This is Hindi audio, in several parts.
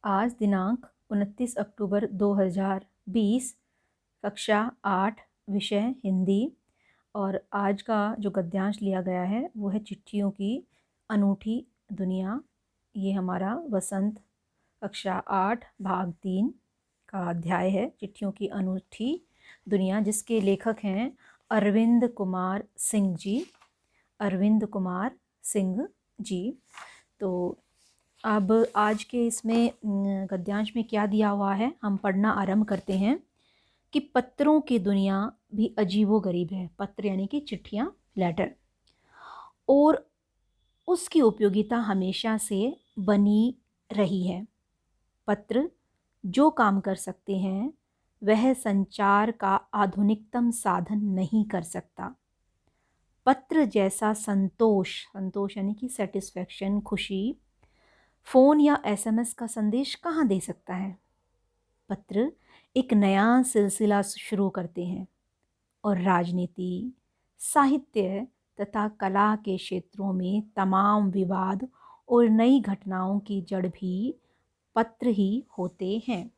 आज दिनांक 29 अक्टूबर 2020, कक्षा 8, विषय हिंदी। और आज का जो गद्यांश लिया गया है वो है चिट्ठियों की अनूठी दुनिया। ये हमारा वसंत कक्षा 8 भाग 3 का अध्याय है, चिट्ठियों की अनूठी दुनिया, जिसके लेखक हैं अरविंद कुमार सिंह जी। अरविंद कुमार सिंह जी। तो अब आज के इसमें गद्यांश में क्या दिया हुआ है, हम पढ़ना आरंभ करते हैं कि पत्रों की दुनिया भी अजीबोगरीब है। पत्र यानी कि चिट्ठियाँ, लेटर, और उसकी उपयोगिता हमेशा से बनी रही है। पत्र जो काम कर सकते हैं वह संचार का आधुनिकतम साधन नहीं कर सकता। पत्र जैसा संतोष, संतोष यानी कि सेटिस्फैक्शन, खुशी, फ़ोन या एसएमएस का संदेश कहाँ दे सकता है। पत्र एक नया सिलसिला शुरू करते हैं और राजनीति, साहित्य तथा कला के क्षेत्रों में तमाम विवाद और नई घटनाओं की जड़ भी पत्र ही होते हैं।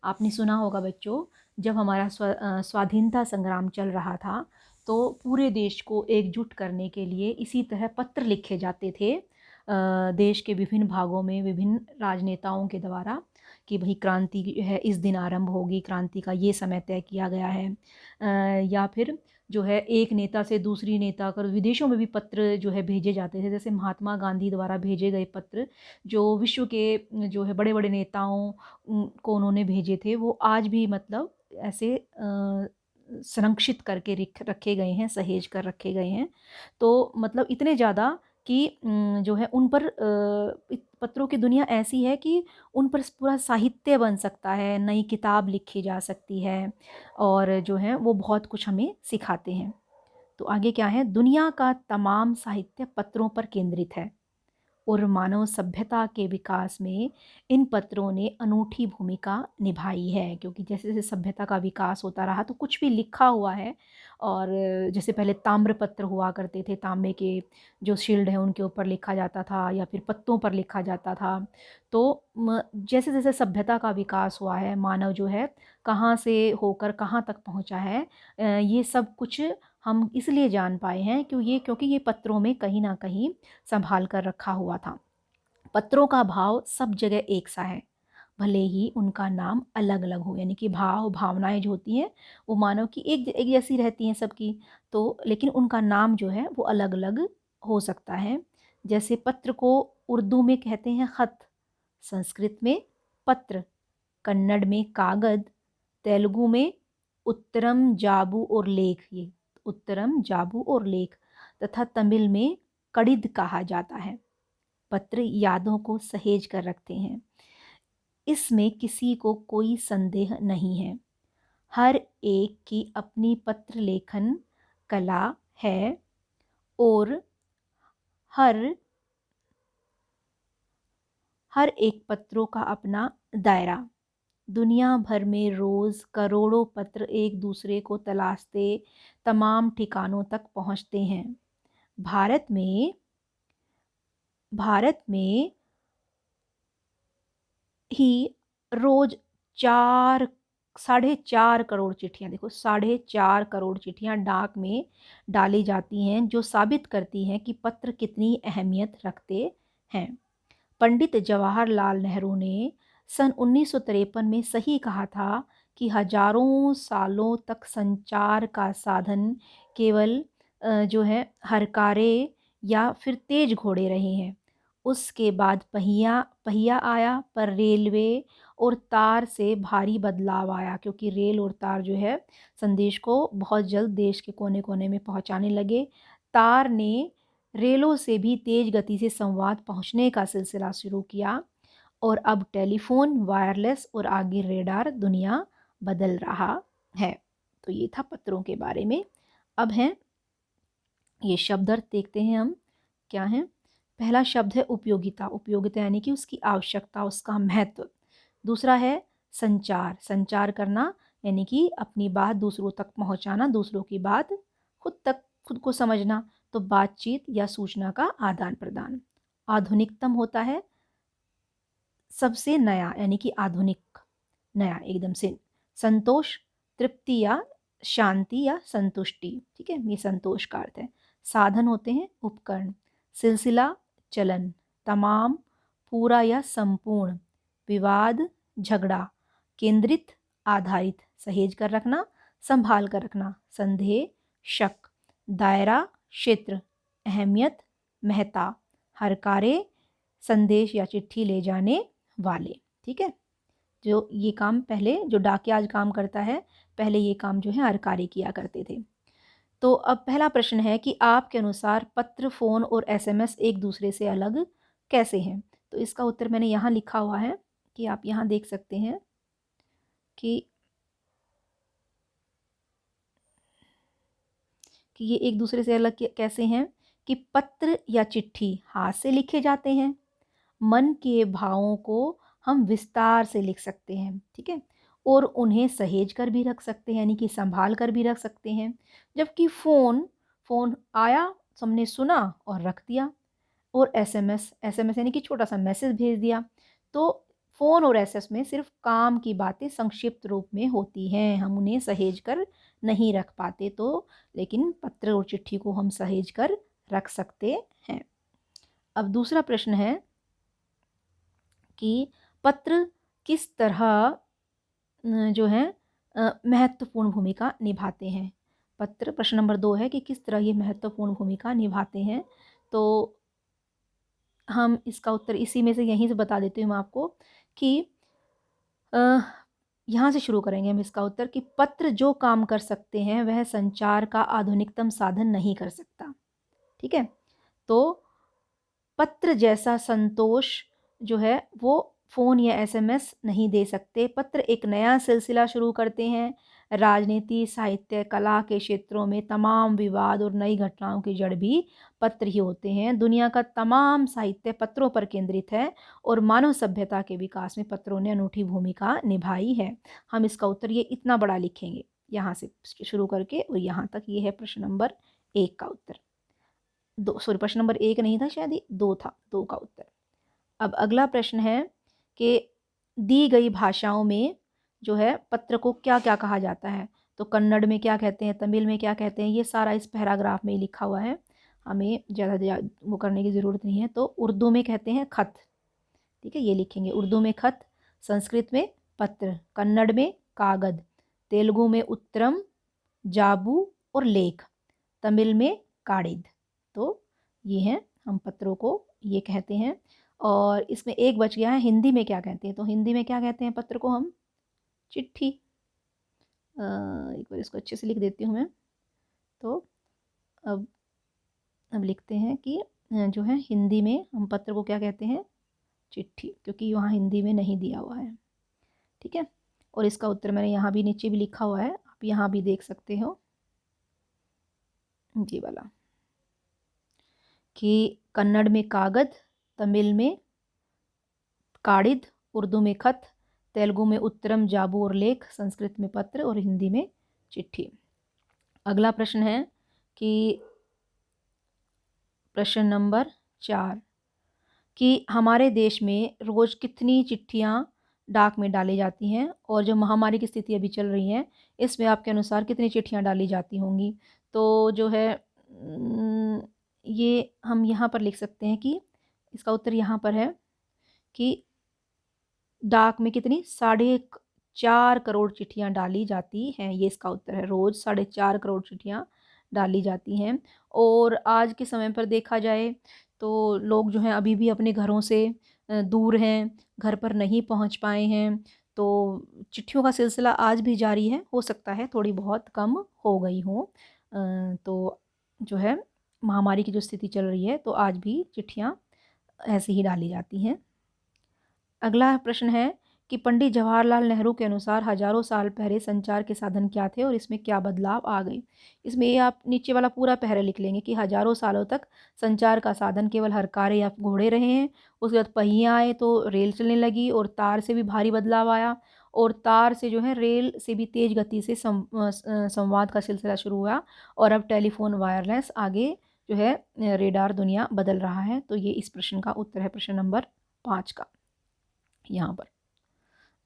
आपने सुना होगा बच्चों, जब हमारा स्वाधीनता संग्राम चल रहा था तो पूरे देश को एकजुट करने के लिए इसी तरह पत्र लिखे जाते थे देश के विभिन्न भागों में विभिन्न राजनेताओं के द्वारा कि भाई क्रांति है, इस दिन आरंभ होगी, क्रांति का ये समय तय किया गया है। या फिर जो है एक नेता से दूसरी नेता कर, विदेशों में भी पत्र जो है भेजे जाते थे। जैसे महात्मा गांधी द्वारा भेजे गए पत्र जो विश्व के जो है बड़े बड़े नेताओं को उन्होंने भेजे थे, वो आज भी मतलब ऐसे संरक्षित करके रखे गए हैं, सहेज कर रखे गए हैं। तो मतलब इतने ज़्यादा कि जो है उन पर पत्रों की दुनिया ऐसी है कि उन पर पूरा साहित्य बन सकता है, नई किताब लिखी जा सकती है, और जो है वो बहुत कुछ हमें सिखाते हैं। तो आगे क्या है, दुनिया का तमाम साहित्य पत्रों पर केंद्रित है और मानव सभ्यता के विकास में इन पत्रों ने अनूठी भूमिका निभाई है। क्योंकि जैसे जैसे सभ्यता का विकास होता रहा तो कुछ भी लिखा हुआ है। और जैसे पहले ताम्र पत्र हुआ करते थे, तांबे के जो शील्ड हैं उनके ऊपर लिखा जाता था या फिर पत्तों पर लिखा जाता था। तो जैसे जैसे सभ्यता का विकास हुआ है, मानव जो है कहाँ से होकर कहाँ तक पहुँचा है, ये सब कुछ हम इसलिए जान पाए हैं क्योंकि ये पत्रों में कहीं ना कहीं संभाल कर रखा हुआ था। पत्रों का भाव सब जगह एक सा है, भले ही उनका नाम अलग अलग हो। यानी कि भाव भावनाएं जो होती हैं वो मानव की एक जैसी रहती हैं सबकी, तो लेकिन उनका नाम जो है वो अलग अलग हो सकता है। जैसे पत्र को उर्दू में कहते हैं ख़त, संस्कृत में पत्र, कन्नड़ में कागद, तेलुगु में उत्तरम जाबू और लेख, ये उत्तरम जाबू और लेख, तथा तमिल में कड़िद कहा जाता है। पत्र यादों को सहेज कर रखते हैं, इसमें किसी को कोई संदेह नहीं है। हर एक की अपनी पत्र लेखन कला है और हर हर एक पत्रों का अपना दायरा। दुनिया भर में रोज़ करोड़ों पत्र एक दूसरे को तलाशते तमाम ठिकानों तक पहुंचते हैं। भारत में भारत में ही रोज 4.5 करोड़ चिट्ठियां, देखो 4.5 करोड़ चिट्ठियां डाक में डाली जाती हैं, जो साबित करती हैं कि पत्र कितनी अहमियत रखते हैं। पंडित जवाहरलाल नेहरू ने सन 1953 में सही कहा था कि हजारों सालों तक संचार का साधन केवल जो है हरकारे या फिर तेज घोड़े रहे हैं। उसके बाद पहिया पहिया आया, पर रेलवे और तार से भारी बदलाव आया, क्योंकि रेल और तार जो है संदेश को बहुत जल्द देश के कोने कोने में पहुंचाने लगे। तार ने रेलों से भी तेज गति से संवाद पहुंचने का सिलसिला शुरू किया, और अब टेलीफोन, वायरलेस और आगे रेडार दुनिया बदल रहा है। तो ये था पत्रों के बारे में। अब हैं ये शब्द अर्थ देखते हैं हम क्या है। पहला शब्द है उपयोगिता। उपयोगिता यानी कि उसकी आवश्यकता, उसका महत्व। दूसरा है संचार, संचार करना यानी कि अपनी बात दूसरों तक पहुंचाना, दूसरों की बात खुद को समझना, तो बातचीत या सूचना का आदान प्रदान। आधुनिकतम होता है सबसे नया यानी कि आधुनिक, नया एकदम से। संतोष, तृप्ति या शांति या संतुष्टि, ठीक है, ये संतोष का अर्थ है। साधन होते हैं उपकरण। सिलसिला, चलन। तमाम, पूरा या संपूर्ण। विवाद, झगड़ा। केंद्रित, आधारित, सहेज कर रखना, संभाल कर रखना। संदेह, शक। दायरा, क्षेत्र। अहमियत, महत्ता। हरकारे, संदेश या चिट्ठी ले जाने वाले, ठीक है। जो ये काम पहले, जो डाकिया आज काम करता है, पहले ये काम जो है हरकारी किया करते थे। तो अब पहला प्रश्न है कि आपके अनुसार पत्र, फ़ोन और एसएमएस एक दूसरे से अलग कैसे हैं? तो इसका उत्तर मैंने यहाँ लिखा हुआ है कि आप यहाँ देख सकते हैं कि ये एक दूसरे से अलग कैसे हैं कि पत्र या चिट्ठी हाथ से लिखे जाते हैं। मन के भावों को हम विस्तार से लिख सकते हैं, ठीक है, और उन्हें सहेज कर भी रख सकते हैं, यानी कि संभाल कर भी रख सकते हैं। जबकि फ़ोन आया, हमने सुना और रख दिया। और एसएमएस यानी कि छोटा सा मैसेज भेज दिया। तो फ़ोन और एसएमएस में सिर्फ काम की बातें संक्षिप्त रूप में होती हैं, हम उन्हें सहेज कर नहीं रख पाते। तो लेकिन पत्र और चिट्ठी को हम सहेज कर रख सकते हैं। अब दूसरा प्रश्न है कि पत्र किस तरह जो है महत्वपूर्ण भूमिका निभाते हैं। पत्र, प्रश्न नंबर 2 है कि किस तरह ये महत्वपूर्ण भूमिका निभाते हैं। तो हम इसका उत्तर इसी में से, यहीं से बता देती हूँ मैं आपको कि यहाँ से शुरू करेंगे हम इसका उत्तर कि पत्र जो काम कर सकते हैं वह संचार का आधुनिकतम साधन नहीं कर सकता, ठीक है। तो पत्र जैसा संतोष जो है वो फ़ोन या एसएमएस नहीं दे सकते। पत्र एक नया सिलसिला शुरू करते हैं। राजनीति, साहित्य, कला के क्षेत्रों में तमाम विवाद और नई घटनाओं की जड़ भी पत्र ही होते हैं। दुनिया का तमाम साहित्य पत्रों पर केंद्रित है और मानव सभ्यता के विकास में पत्रों ने अनूठी भूमिका निभाई है। हम इसका उत्तर ये इतना बड़ा लिखेंगे, यहाँ से शुरू करके और यहाँ तक। ये है प्रश्न नंबर 1 का उत्तर। प्रश्न नंबर 1 नहीं था, शायद ये 2 था, 2 का उत्तर। अब अगला प्रश्न है कि दी गई भाषाओं में जो है पत्र को क्या क्या कहा जाता है। तो कन्नड़ में क्या कहते हैं, तमिल में क्या कहते हैं, ये सारा इस पैराग्राफ में लिखा हुआ है, हमें ज़्यादा वो करने की ज़रूरत नहीं है। तो उर्दू में कहते हैं खत, ठीक है, ये लिखेंगे उर्दू में खत। संस्कृत में पत्र, कन्नड़ में कागद, तेलुगु में उत्तरम, जाबू और लेख, तमिल में काड़िद। तो ये हैं, हम पत्रों को ये कहते हैं। और इसमें एक बच गया है, हिंदी में क्या कहते हैं। तो हिंदी में क्या कहते हैं पत्र को हम? चिट्ठी। एक बार इसको अच्छे से लिख देती हूँ मैं। तो अब लिखते हैं कि जो है हिंदी में हम पत्र को क्या कहते हैं? चिट्ठी, क्योंकि वहाँ हिंदी में नहीं दिया हुआ है, ठीक है। और इसका उत्तर मैंने यहाँ भी नीचे भी लिखा हुआ है, आप यहाँ भी देख सकते हो जी वाला, कि कन्नड़ में कागद, तमिल में काड़िद, उर्दू में खत, तेलुगु में उत्तरम, जाबू और लेख, संस्कृत में पत्र और हिंदी में चिट्ठी। अगला प्रश्न है कि प्रश्न नंबर 4 कि हमारे देश में रोज़ कितनी चिट्ठियाँ डाक में डाली जाती हैं, और जो महामारी की स्थिति अभी चल रही है इसमें आपके अनुसार कितनी चिट्ठियाँ डाली जाती होंगी। तो जो है ये हम यहाँ पर लिख सकते हैं कि इसका उत्तर यहाँ पर है कि डाक में कितनी 4.5 करोड़ चिट्ठियाँ डाली जाती हैं, ये इसका उत्तर है। रोज़ 4.5 करोड़ चिट्ठियाँ डाली जाती हैं। और आज के समय पर देखा जाए तो लोग जो हैं अभी भी अपने घरों से दूर हैं, घर पर नहीं पहुंच पाए हैं। तो चिट्ठियों का सिलसिला आज भी जारी है, हो सकता है थोड़ी बहुत कम हो गई हो। तो जो है महामारी की जो स्थिति चल रही है तो आज भी चिट्ठियाँ ऐसे ही डाली जाती हैं। अगला प्रश्न है कि पंडित जवाहरलाल नेहरू के अनुसार हजारों साल पहले संचार के साधन क्या थे और इसमें क्या बदलाव आ गए। इसमें ये आप नीचे वाला पूरा पहरा लिख लेंगे कि हजारों सालों तक संचार का साधन केवल हरकारे या घोड़े रहे हैं। उसके बाद पहिए आए तो रेल चलने लगी और तार से भी भारी बदलाव आया, और तार से जो है रेल से भी तेज़ गति से संवाद का सिलसिला शुरू हुआ। और अब टेलीफोन, वायरलेस, आगे जो है रेडार, दुनिया बदल रहा है। तो ये इस प्रश्न का उत्तर है, प्रश्न नंबर 5 का। यहाँ पर।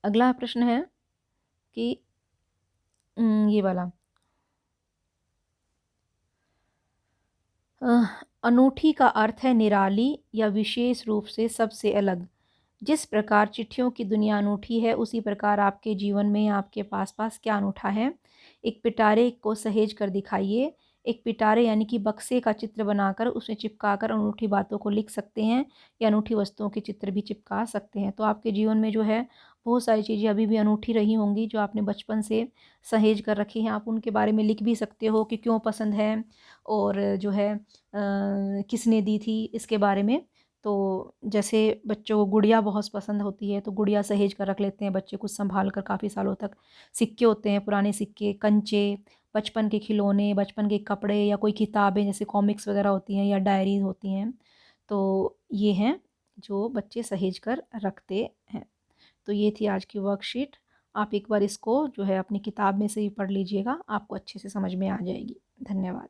अगला प्रश्न है कि ये वाला, अनूठी का अर्थ है निराली या विशेष रूप से सबसे अलग। जिस प्रकार चिट्ठियों की दुनिया अनूठी है, उसी प्रकार आपके जीवन में आपके पास-पास क्या अनूठा है? एक पिटारे को सहेज कर दिखाइए। एक पिटारे यानी कि बक्से का चित्र बनाकर उसमें चिपकाकर अनूठी बातों को लिख सकते हैं या अनूठी वस्तुओं के चित्र भी चिपका सकते हैं। तो आपके जीवन में जो है बहुत सारी चीज़ें अभी भी अनूठी रही होंगी जो आपने बचपन से सहेज कर रखी हैं। आप उनके बारे में लिख भी सकते हो कि क्यों पसंद है और जो है किसने दी थी इसके बारे में। तो जैसे बच्चों को गुड़िया बहुत पसंद होती है तो गुड़िया सहेज कर रख लेते हैं बच्चे कुछ संभाल कर काफ़ी सालों तक। सिक्के होते हैं, पुराने सिक्के, कंचे, बचपन के खिलौने, बचपन के कपड़े या कोई किताबें जैसे कॉमिक्स वगैरह होती हैं या डायरीज़ होती हैं। तो ये हैं जो बच्चे सहेज कर रखते हैं। तो ये थी आज की वर्कशीट। आप एक बार इसको जो है अपनी किताब में से ही पढ़ लीजिएगा, आपको अच्छे से समझ में आ जाएगी। धन्यवाद।